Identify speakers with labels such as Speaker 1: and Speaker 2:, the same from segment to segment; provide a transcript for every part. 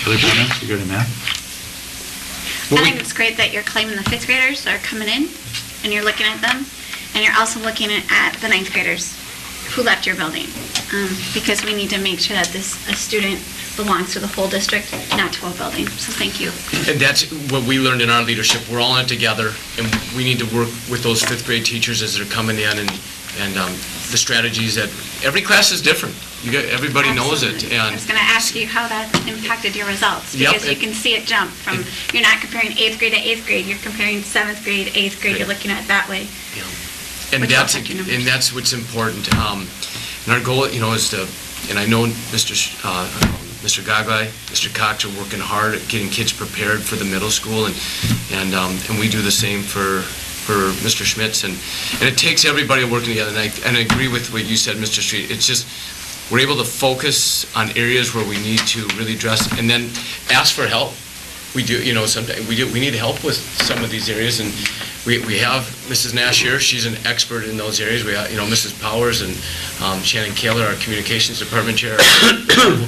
Speaker 1: Other comments? You got any math?
Speaker 2: I think it's great that you're claiming the 5th graders that are coming in, and you're looking at them, and you're also looking at the 9th graders who left your building, because we need to make sure that a student belongs to the whole district, not to a building. So thank you.
Speaker 3: And that's what we learned in our leadership. We're all in it together, and we need to work with those 5th grade teachers as they're coming in, and the strategies that every class is different. Everybody knows it.
Speaker 2: Absolutely.
Speaker 3: And
Speaker 2: I was going to ask you how that impacted your results, because you can see it jump from, you're not comparing 8th grade to 8th grade, you're comparing 7th grade, 8th grade, you're looking at it that way.
Speaker 3: And that's what's important. And our goal, is to, and I know Mr. Gagai, Mr. Cox are working hard at getting kids prepared for the middle school, and we do the same for Mr. Schmitz, and it takes everybody working together. And I agree with what you said, Mr. Street. It's just we're able to focus on areas where we need to really address, and then ask for help. We do, sometimes we need help with some of these areas, and we have Mrs. Nash here. She's an expert in those areas. We have, Mrs. Powers and Shannon Kaler, our communications department chair.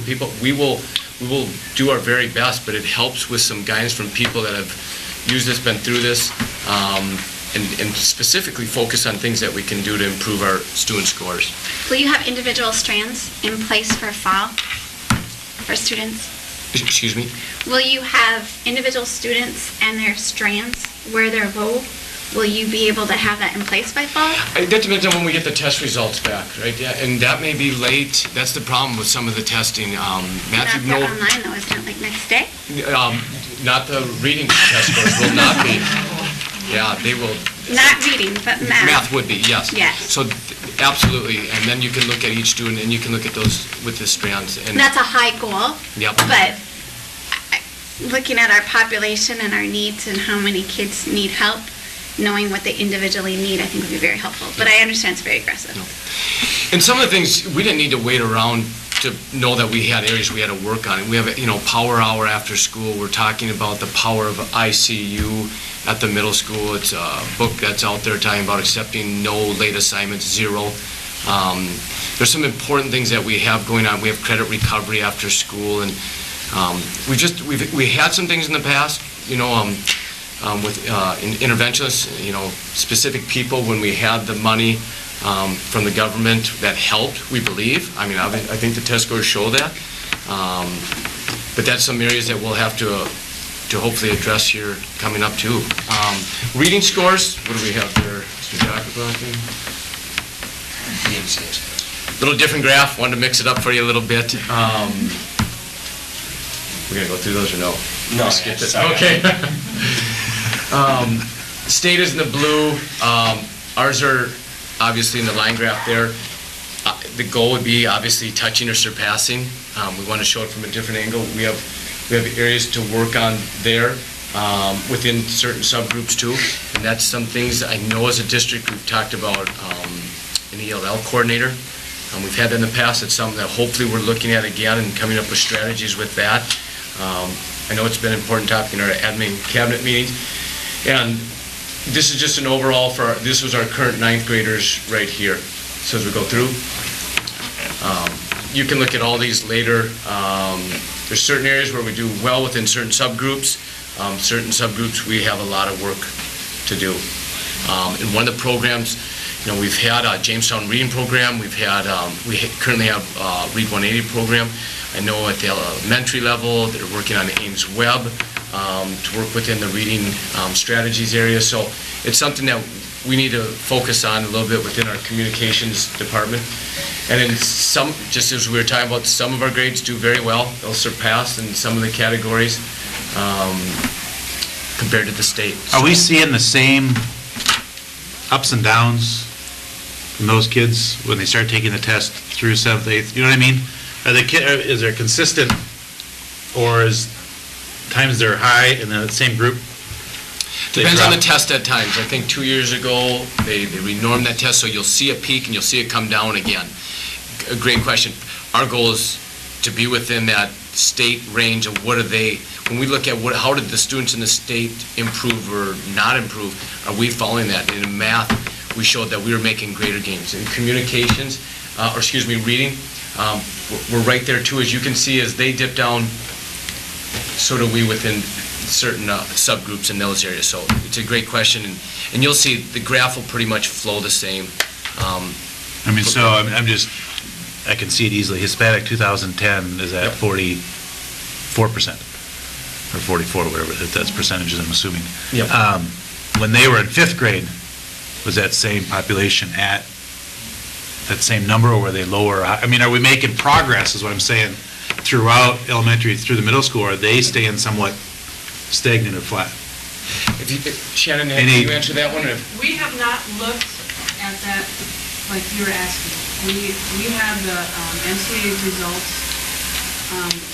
Speaker 3: People, we will do our very best, but it helps with some guidance from people that have used this, been through this, and specifically focus on things that we can do to improve our student scores.
Speaker 2: Will you have individual strands in place for fall for students?
Speaker 3: Excuse me?
Speaker 2: Will you have individual students and their strands where they're low? Will you be able to have that in place by fall?
Speaker 3: That depends on when we get the test results back, right? Yeah, and that may be late. That's the problem with some of the testing. Matthew,
Speaker 2: Not online though, isn't it, like next day?
Speaker 3: Not the reading test scores will not be. Yeah, they will.
Speaker 2: Not reading, but math.
Speaker 3: Math would be, yes.
Speaker 2: Yes.
Speaker 3: So absolutely, and then you can look at each student, and you can look at those with the strands. And
Speaker 2: that's a high goal.
Speaker 3: Yep.
Speaker 2: But looking at our population and our needs and how many kids need help, knowing what they individually need, I think would be very helpful. But I understand it's very aggressive.
Speaker 3: No. And some of the things, we didn't need to wait around to know that we had areas we had to work on. We have, power hour after school. We're talking about the power of ICU at the middle school. It's a book that's out there talking about accepting no late assignments, 0. There's some important things that we have going on. We have credit recovery after school, and we had some things in the past, with interventionists, specific people when we had the money from the government that helped, we believe. I mean, I think the test scores show that. But that's some areas that we'll have to hopefully address here coming up too. Reading scores, what do we have there, Mr. Jacobson? Little different graph, wanted to mix it up for you a little bit. We're going to go through those or no?
Speaker 4: No.
Speaker 3: Skip it. Okay. State is in the blue. Ours are obviously in the line graph there. The goal would be obviously touching or surpassing. We want to show it from a different angle. We have areas to work on there within certain subgroups too. And that's some things I know as a district we've talked about an ELL coordinator. We've had that in the past. It's something that hopefully we're looking at again and coming up with strategies with that. I know it's been an important topic in our admin cabinet meetings. And this is just an overall this was our current 9th graders right here. So as we go through, you can look at all these later. There's certain areas where we do well within certain subgroups. Certain subgroups we have a lot of work to do. In one of the programs, we've had a Jamestown reading program. We currently have a Read 180 program. I know at the elementary level they're working on the Ames Web to work within the reading strategies area. So it's something that we need to focus on a little bit within our communications department. And in some, just as we were talking about, some of our grades do very well. They'll surpass in some of the categories compared to the state.
Speaker 1: Are we seeing the same ups and downs from those kids when they start taking the test through 7th, 8th? You know what I mean? Is there consistent, or is times they're high and then the same group?
Speaker 3: Depends on the test at times. I think 2 years ago they renormed that test, so you'll see a peak and you'll see it come down again. A great question. Our goal is to be within that state range of what are they, when we look at how did the students in the state improve or not improve, are we following that? And in math, we showed that we were making greater gains. In communications, reading, we're right there too. As you can see, as they dip down, so do we within certain subgroups in those areas. So it's a great question, and you'll see the graph will pretty much flow the same.
Speaker 1: I mean, so I can see it easily. Hispanic 2010 is at 44%, or 44, whatever, if that's percentages, I'm assuming.
Speaker 3: Yep.
Speaker 1: When they were in 5th grade, was that same population at that same number, or were they lower? I mean, are we making progress, is what I'm saying, throughout elementary, through the middle school, or are they staying somewhat stagnant or flat?
Speaker 3: Shannon, can you answer that one?
Speaker 4: We have not looked at that like you were asking. We have the MCA's results,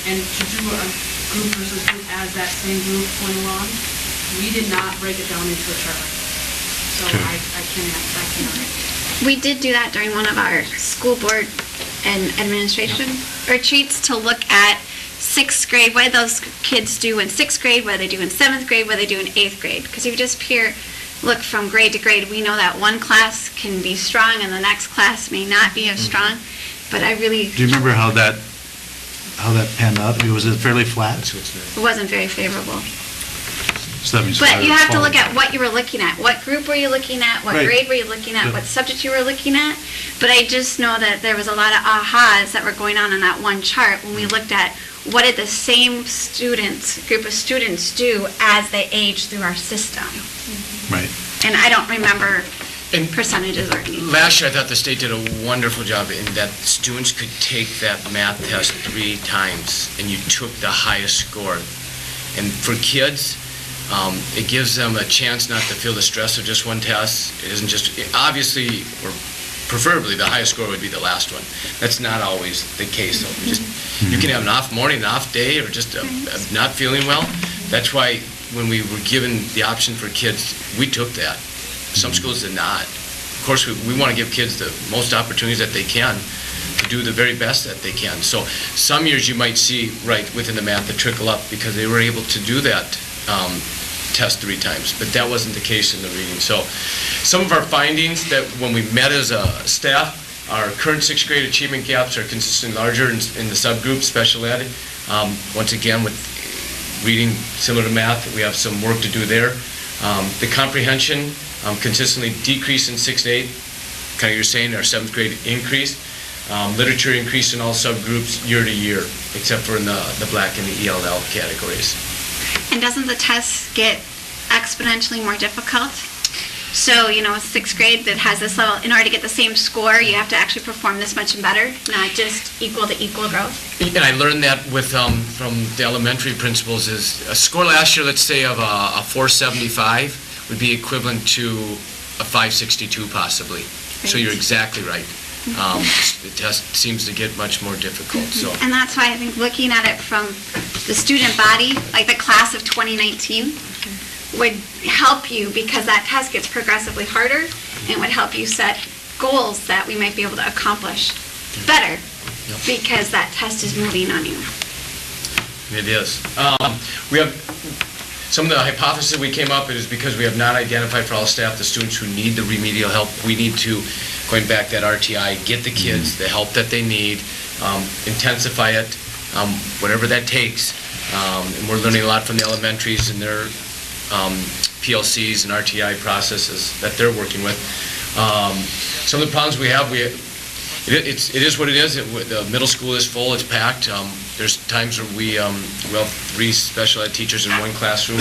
Speaker 4: and to do a group versus group as that same group went along, we did not break it down into a chart. So
Speaker 1: Okay.
Speaker 4: I cannot.
Speaker 2: We did do that during one of our school board and administration retreats to look at 6th grade, what did those kids do in 6th grade, what do they do in 7th grade, what do they do in 8th grade. Because if you just look from grade to grade, we know that one class can be strong and the next class may not be as strong. But I really...
Speaker 1: Do you remember how that panned out? I mean, was it fairly flat?
Speaker 2: It wasn't very favorable.
Speaker 1: So that means
Speaker 2: But you have to
Speaker 1: falling.
Speaker 2: look at what you were looking at. What group were you looking at? What
Speaker 1: Right.
Speaker 2: grade were you looking at?
Speaker 1: Yeah.
Speaker 2: What subject you were looking at? But I just know that there was a lot of ahas that were going on in that one chart when we looked at what did the same group of students do as they aged through our system.
Speaker 1: Right.
Speaker 2: And I don't remember
Speaker 3: And
Speaker 2: percentages or anything.
Speaker 3: last year, I thought the state did a wonderful job in that students could take that math test 3 times, and you took the highest score. And for kids, it gives them a chance not to feel the stress of just one test. It isn't just, obviously, or preferably, the highest score would be the last one. That's not always the case, though. Just, you can have an off morning, an off day, or just not feeling well. That's why when we were given the option for kids, we took that. Some schools did not. Of course, we want to give kids the most opportunities that they can to do the very best that they can. So some years you might see, right, within the math, the trickle up because they were able to do that test 3 times, but that wasn't the case in the reading. So some of our findings that when we met as a staff, our current 6th grade achievement gaps are consistently larger in the subgroup special ed. Once again, with reading similar to math, we have some work to do there. The comprehension consistently decreased in 6th and 8th. Kind of you're saying our 7th grade increased. Literature increased in all subgroups year to year, except for in the black and the ELL categories.
Speaker 2: And doesn't the test get exponentially more difficult? So, 6th grade that has this level, in order to get the same score, you have to actually perform this much better, not just equal to equal growth.
Speaker 3: And I learned that with from the elementary principals is a score last year, let's say of a 475 would be equivalent to a 562 possibly. So you're exactly right. The test seems to get much more difficult. So.
Speaker 2: And that's why I think looking at it from the student body, like the class of 2019, would help you because that test gets progressively harder and would help you set goals that we might be able to accomplish better because that test is moving on you.
Speaker 3: It is. We have some of the hypotheses we came up with is because we have not identified for all staff the students who need the remedial help. We need to, going back that RTI, get the kids the help that they need, intensify it, whatever that takes. And we're learning a lot from the elementaries and their PLCs and RTI processes that they're working with. Some of the problems we have, it is what it is. The middle school is full, it's packed. There's times where we have 3 special ed teachers in one classroom.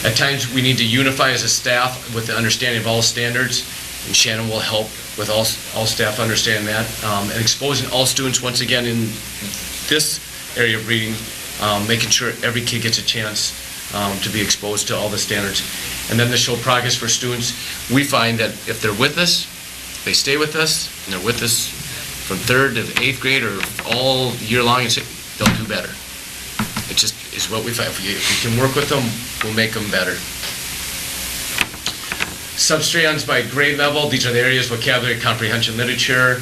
Speaker 3: At times we need to unify as a staff with the understanding of all standards, and Shannon will help with all staff understanding that, and exposing all students once again in this area of reading, making sure every kid gets a chance to be exposed to all the standards. And then to show progress for students, we find that if they're with us, they stay with us, and they're with us from 3rd to 8th grade or all year long, they'll do better. It just is what we find. If we can work with them, we'll make them better. Substrains by grade level, these are the areas: vocabulary, comprehension, literature.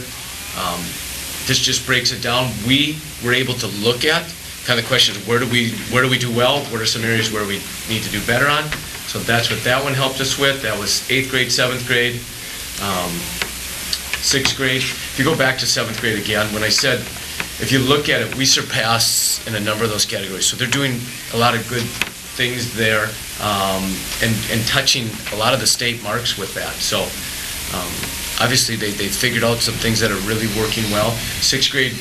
Speaker 3: This just breaks it down. We were able to look at kind of the question, where do we do well? What are some areas where we need to do better on? So that's what that one helped us with. That was 8th grade, 7th grade, 6th grade. If you go back to 7th grade again, when I said if you look at it, we surpass in a number of those categories. So they're doing a lot of good things there, and touching a lot of the state marks with that. So obviously they figured out some things that are really working well. 6th grade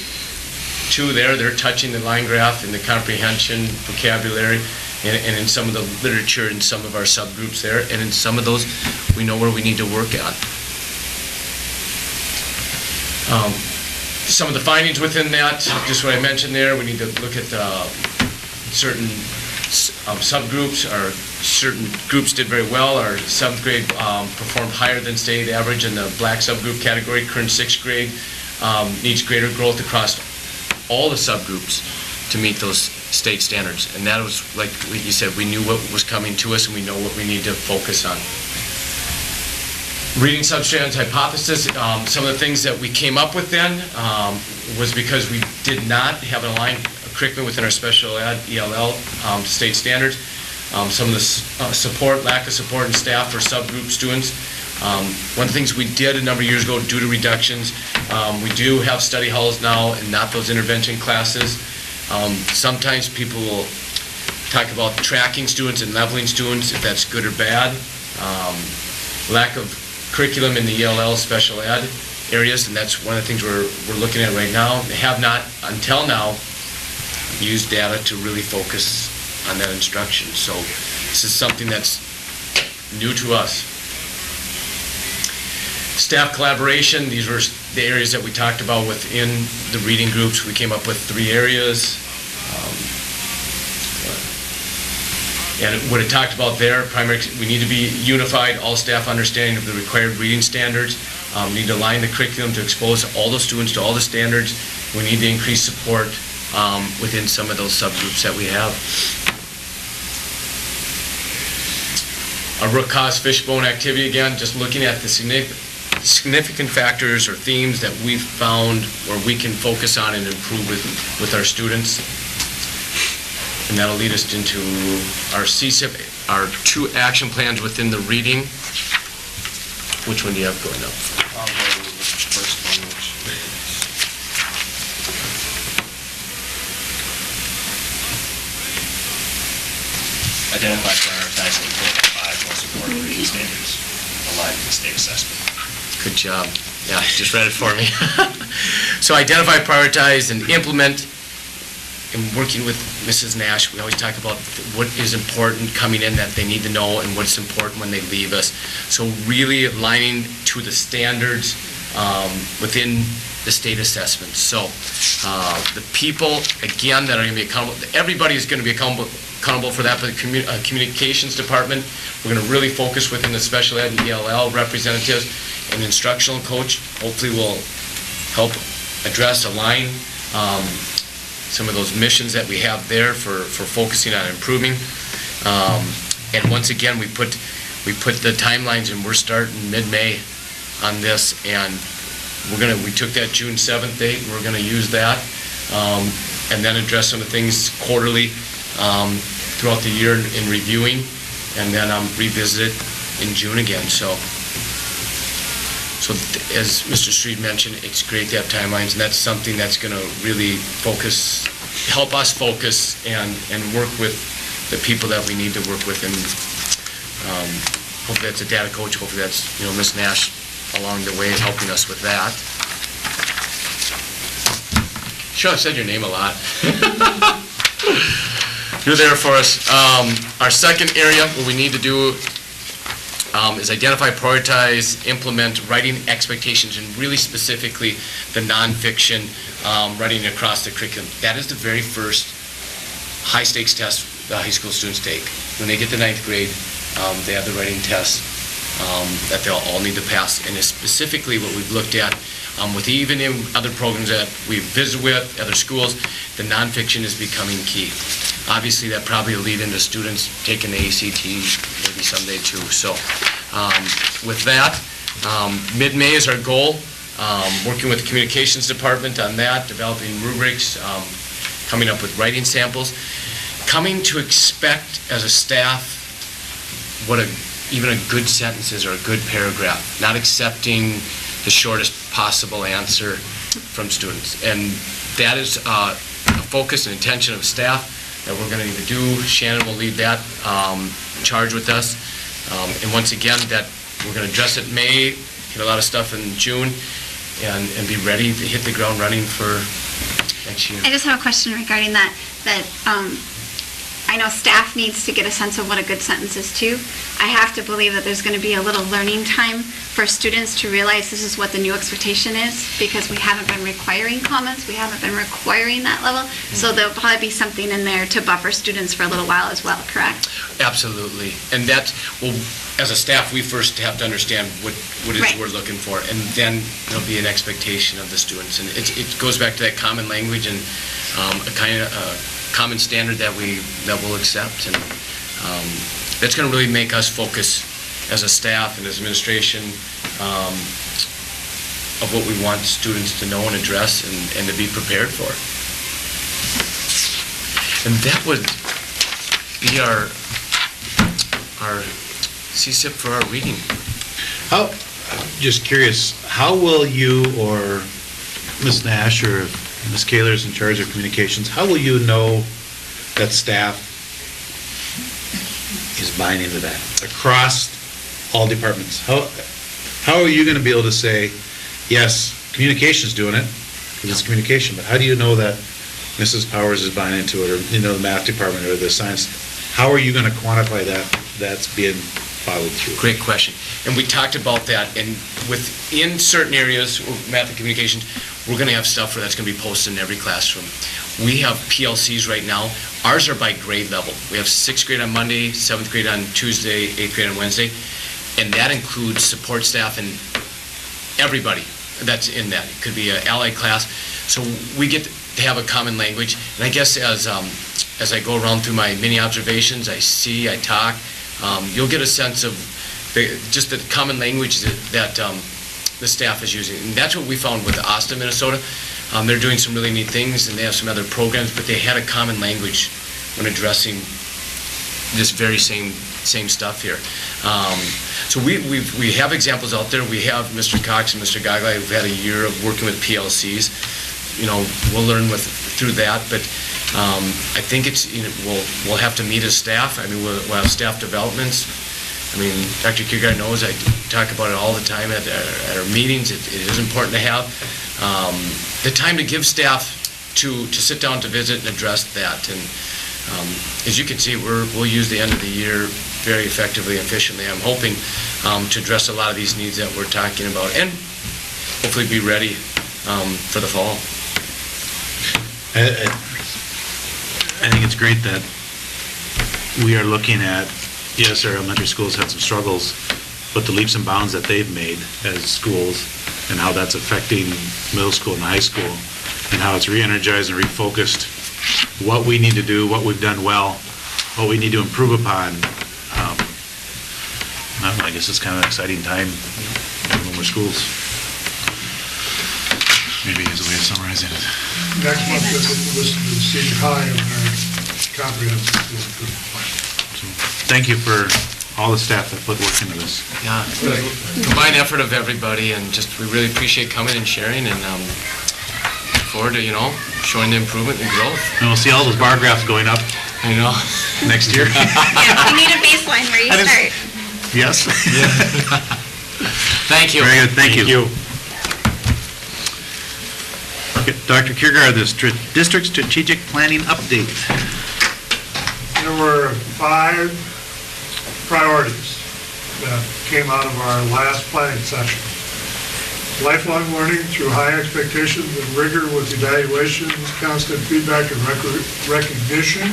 Speaker 3: 2 there, they're touching the line graph and the comprehension, vocabulary, and in some of the literature in some of our subgroups there, and in some of those we know where we need to work on. Some of the findings within that, just what I mentioned there, we need to look at certain subgroups. Our certain groups did very well. Our 7th grade performed higher than state average in the black subgroup category. Current 6th grade needs greater growth across all the subgroups to meet those state standards. And that was, like you said, we knew what was coming to us and we know what we need to focus on. Reading substandard hypothesis, some of the things that we came up with then was because we did not have an aligned curriculum within our special ed, ELL, state standards. Some of the support, lack of support in staff for subgroup students. One of the things we did a number of years ago due to reductions, we do have study halls now and not those intervention classes. Sometimes people will talk about tracking students and leveling students, if that's good or bad. Lack of curriculum in the ELL special ed areas, and that's one of the things we're looking at right now. They have not, until now, used data to really focus on that instruction. So this is something that's new to us. Staff collaboration, these were the areas that we talked about within the reading groups. We came up with 3 areas. And what it talked about there, we need to be unified, all staff understanding of the required reading standards. We need to align the curriculum to expose all the students to all the standards. We need to increase support within some of those subgroups that we have. Our root cause fishbone activity, again, just looking at the significant factors or themes that we've found where we can focus on and improve with our students. And that'll lead us into our CSIP, our 2 action plans within the reading. Which one do you have going up?
Speaker 5: I'll go with the first one, which is identify, prioritize, and implement 5 most important reading standards aligned with the state assessment.
Speaker 3: Good job. Yeah, just read it for me. So identify, prioritize, and implement. And working with Mrs. Nash, we always talk about what is important coming in that they need to know and what's important when they leave us. So really aligning to the standards within the state assessment. So the people, again, that are going to be accountable, everybody is going to be accountable for that, but the communications department, we're going to really focus within the special ed and ELL representatives, and instructional coach hopefully will help address, align some of those missions that we have there for focusing on improving. And once again, we put the timelines, and we're starting mid-May on this, and we took that June 7th date, and we're gonna use that, and then address some of the things quarterly throughout the year in reviewing, and then revisit it in June again. So as Mr. Street mentioned, it's great to have timelines, and that's something that's going to really help us focus and work with the people that we need to work with. And hopefully that's a data coach, hopefully that's, Ms. Nash along the way helping us with that. Sure, I've said your name a lot. You're there for us. Our second area, what we need to do is identify, prioritize, implement writing expectations, and really specifically the nonfiction writing across the curriculum. That is the very first high-stakes test the high school students take. When they get to 9th grade, they have the writing test that they'll all need to pass. And it's specifically what we've looked at with even in other programs that we visit with, other schools, the nonfiction is becoming key. Obviously, that probably will lead into students taking the ACT maybe someday too. So with that, mid-May is our goal. Working with the communications department on that, developing rubrics, coming up with writing samples, coming to expect as a staff what even a good sentence is or a good paragraph, not accepting the shortest possible answer from students. And that is a focus and intention of staff that we're going to need to do. Shannon will lead that charge with us. And once again, that we're going to address it in May, get a lot of stuff in June, and be ready to hit the ground running for next year.
Speaker 2: I just have a question regarding that I know staff needs to get a sense of what a good sentence is too. I have to believe that there's going to be a little learning time for students to realize this is what the new expectation is, because we haven't been requiring comments, we haven't been requiring that level, so there'll probably be something in there to buffer students for a little while as well, correct?
Speaker 3: Absolutely. And that's, well, as a staff, we first have to understand what it is we're looking for, and then there'll be an expectation of the students. And it goes back to that common language and a kind of common standard that we'll accept, and that's going to really make us focus as a staff and as administration of what we want students to know and address and to be prepared for. And that would be our CSIP for our reading.
Speaker 1: Just curious, how will you, or Ms. Nash or Ms. Kaler's in charge of communications, how will you know that staff is buying into that across all departments? How are you going to be able to say, yes, communication's doing it, because it's communication, but how do you know that Mrs. Powers is buying into it, or, the math department or the science? How are you going to quantify that's being followed through?
Speaker 3: Great question. And we talked about that, and within certain areas of math and communications, we're going to have stuff that's going to be posted in every classroom. We have PLCs right now. Ours are by grade level. We have 6th grade on Monday, 7th grade on Tuesday, 8th grade on Wednesday, and that includes support staff and everybody that's in that. It could be an allied class. So we get to have a common language. And I guess as I go around through my mini observations, I see, I talk, you'll get a sense of just the common language that the staff is using. And that's what we found with Austin, Minnesota. They're doing some really neat things, and they have some other programs, but they had a common language when addressing this very same stuff here. So we have examples out there. We have Mr. Cox and Mr. Gaglai who've had a year of working with PLCs. We'll learn through that, but I think it's, we'll have to meet as staff. I mean, we'll have staff developments. I mean, Dr. Kierkegaard knows I talk about it all the time at our meetings. It is important to have the time to give staff to sit down to visit and address that. And as you can see, we'll use the end of the year very effectively and efficiently. I'm hoping to address a lot of these needs that we're talking about and hopefully be ready for the fall.
Speaker 1: I think it's great that we are looking at, yes, our elementary schools had some struggles, but the leaps and bounds that they've made as schools and how that's affecting middle school and high school and how it's re-energized and refocused what we need to do, what we've done well, what we need to improve upon. I guess it's kind of an exciting time when we're schools. Maybe is a way of summarizing it.
Speaker 6: Next month, we'll listen to the senior high and our comprehensive school improvement plan.
Speaker 1: So, thank you for all the staff that put work into this.
Speaker 3: Yeah, combined effort of everybody, and just we really appreciate coming and sharing, and look forward to showing the improvement and growth.
Speaker 1: And we'll see all those bar graphs going up.
Speaker 3: I know.
Speaker 1: Next year.
Speaker 2: Yeah, we need a baseline where you start.
Speaker 1: Yes.
Speaker 3: Yeah. Thank you.
Speaker 1: Very good. Thank you. Okay, Dr. Kierkegaard, the district strategic planning update.
Speaker 6: There were 5 priorities that came out of our last planning session. Lifelong learning through high expectations and rigor with evaluations, constant feedback and recognition.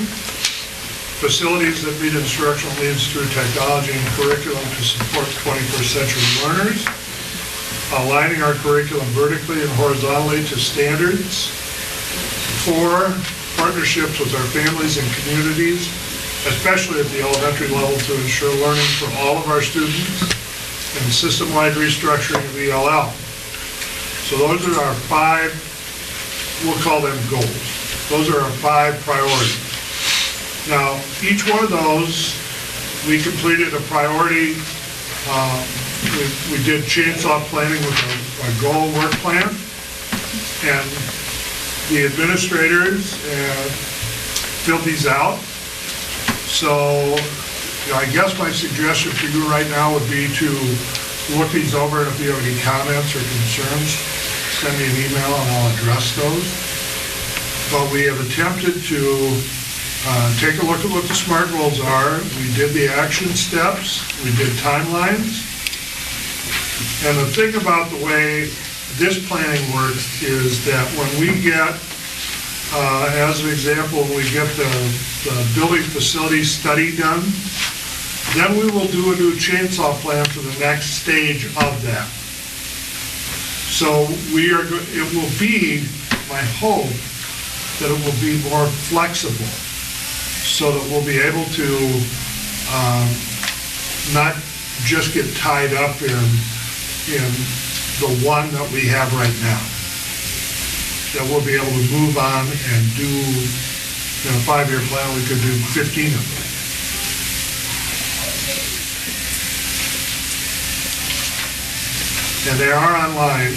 Speaker 6: Facilities that meet instructional needs through technology and curriculum to support 21st century learners. Aligning our curriculum vertically and horizontally to standards. 4, partnerships with our families and communities, especially at the elementary level, to ensure learning for all of our students, and system-wide restructuring of ELL. So those are our 5, we'll call them goals. Those are our 5 priorities. Now, each one of those, we completed a priority. We did chainsaw planning with a goal work plan, and The administrators filled these out. So, I guess my suggestion for you right now would be to look these over, and if you have any comments or concerns, send me an email and I'll address those. But we have attempted to take a look at what the SMART goals are. We did the action steps, we did timelines. And the thing about the way this planning works is that when we get, as an example, when we get the building facility study done, then we will do a new chainsaw plan for the next stage of that. So it will be, my hope, that it will be more flexible, so that we'll be able to not just get tied up in the one that we have right now. That we'll be able to move on and do, in a 5-year plan, we could do 15 of them. And they are online,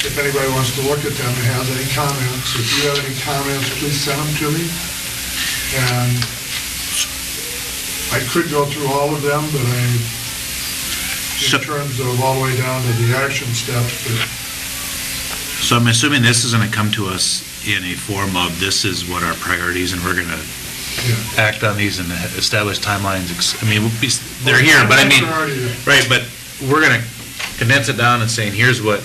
Speaker 6: if anybody wants to look at them and has any comments. If you have any comments, please send them to me. And I could go through all of them, but in terms of all the way down to the action steps. But
Speaker 1: So I'm assuming this is going to come to us in a form of, this is what our priorities, and we're going to act on these and establish timelines. I mean, they're here, but I mean, right, but we're going to condense it down and saying, here's what,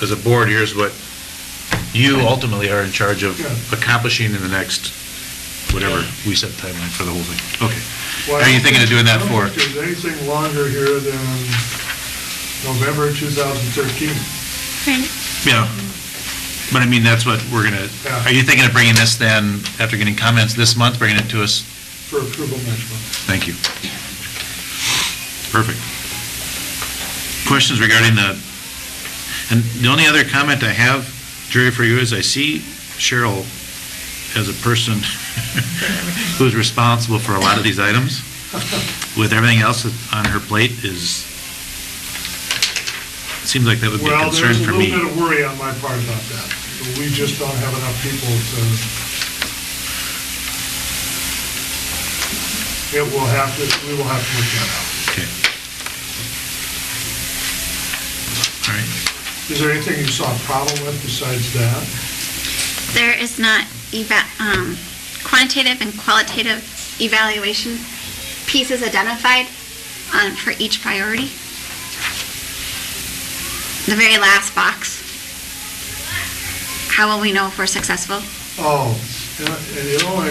Speaker 1: as a board, here's what you ultimately are in charge of accomplishing in the next, whatever we set timeline for the whole thing. Okay.
Speaker 6: Well,
Speaker 1: Are you thinking of doing that for?
Speaker 6: I don't think there's anything longer here than November 2013.
Speaker 1: Yeah. But I mean, that's what we're going to, are you thinking of bringing this then, after getting comments this month, bringing it to us?
Speaker 6: For approval next month.
Speaker 1: Thank you. Perfect. Questions regarding and the only other comment I have, Jerry, for you is I see Cheryl as a person who's responsible for a lot of these items. With everything else on her plate it seems like that would be a concern for me.
Speaker 6: Well, there's a little bit of worry on my part about that. We just don't have enough people to, we will have to look that out.
Speaker 1: Okay. All right.
Speaker 6: Is there anything you saw a problem with besides that?
Speaker 2: There is not quantitative and qualitative evaluation pieces identified for each priority. The very last box. How will we know if we're successful?
Speaker 6: Oh, and you know,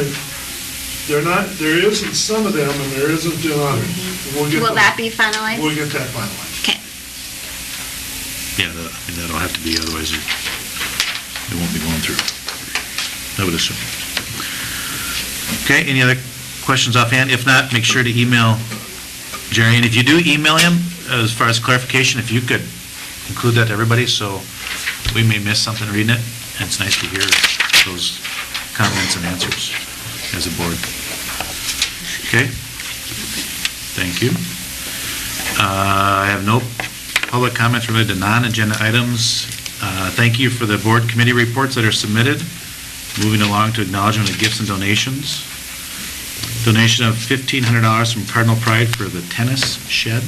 Speaker 6: they're not, there is in some of them and there isn't in others.
Speaker 2: Will that be finalized?
Speaker 6: We'll get that finalized.
Speaker 2: Okay.
Speaker 1: Yeah, that'll have to be, otherwise it won't be going through. I would assume. Okay, any other questions offhand? If not, make sure to email Jerry. And if you do email him, as far as clarification, if you could include that to everybody, so we may miss something reading it, and it's nice to hear those comments and answers as a board. Okay? Thank you. I have no public comments related to non-agenda items. Thank you for the board committee reports that are submitted. Moving along to acknowledgement of gifts and donations. Donation of $1,500 from Cardinal Pride for the tennis shed.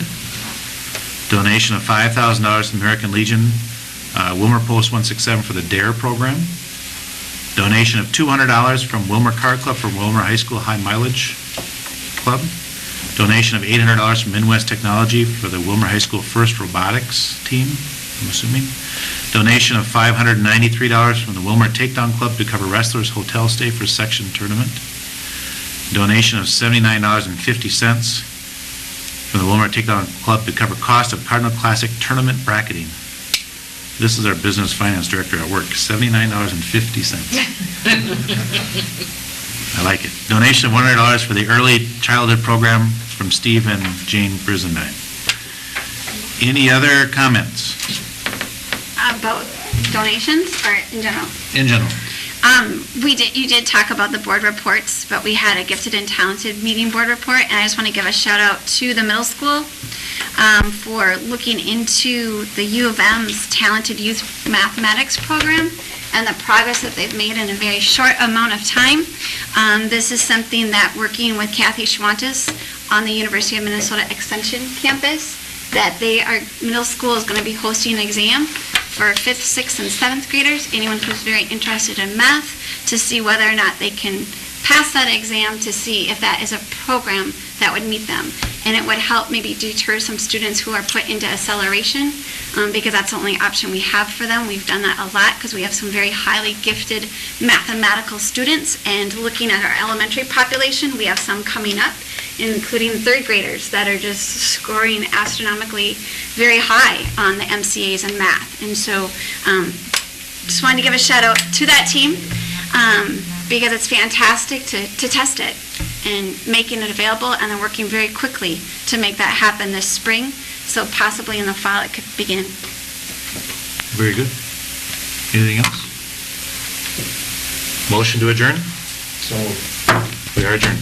Speaker 1: Donation of $5,000 from American Legion, Willmar Post 167 for the DARE program. Donation of $200 from Willmar Car Club for Willmar High School High Mileage Club. Donation of $800 from Midwest Technology for the Willmar High School First Robotics team, I'm assuming. Donation of $593 from the Willmar Takedown Club to cover wrestlers' hotel stay for section tournament. Donation of $79.50 from the Willmar Takedown Club to cover cost of Cardinal Classic tournament bracketing. This is our business finance director at work, $79.50. I like it. Donation of $100 for the early childhood program from Steve and Jane Brizendine. Any other comments?
Speaker 2: About donations or in general?
Speaker 1: In general.
Speaker 2: You did talk about the board reports, but we had a gifted and talented meeting board report, and I just want to give a shout out to the middle school for looking into the U of M's talented youth mathematics program and the progress that they've made in a very short amount of time. This is something that, working with Kathy Schwantes on the University of Minnesota Extension campus, that middle school is going to be hosting an exam for 5th, 6th, and 7th graders, anyone who's very interested in math, to see whether or not they can pass that exam, to see if that is a program that would meet them. And it would help maybe deter some students who are put into acceleration, because that's the only option we have for them. We've done that a lot because we have some very highly gifted mathematical students, and looking at our elementary population, we have some coming up, including 3rd graders that are just scoring astronomically very high on the MCAs in math. And so just wanted to give a shout out to that team, because it's fantastic to test it and making it available, and then working very quickly to make that happen this spring, so possibly in the fall it could begin.
Speaker 1: Very good. Anything else? Motion to adjourn?
Speaker 5: So
Speaker 1: We are adjourned.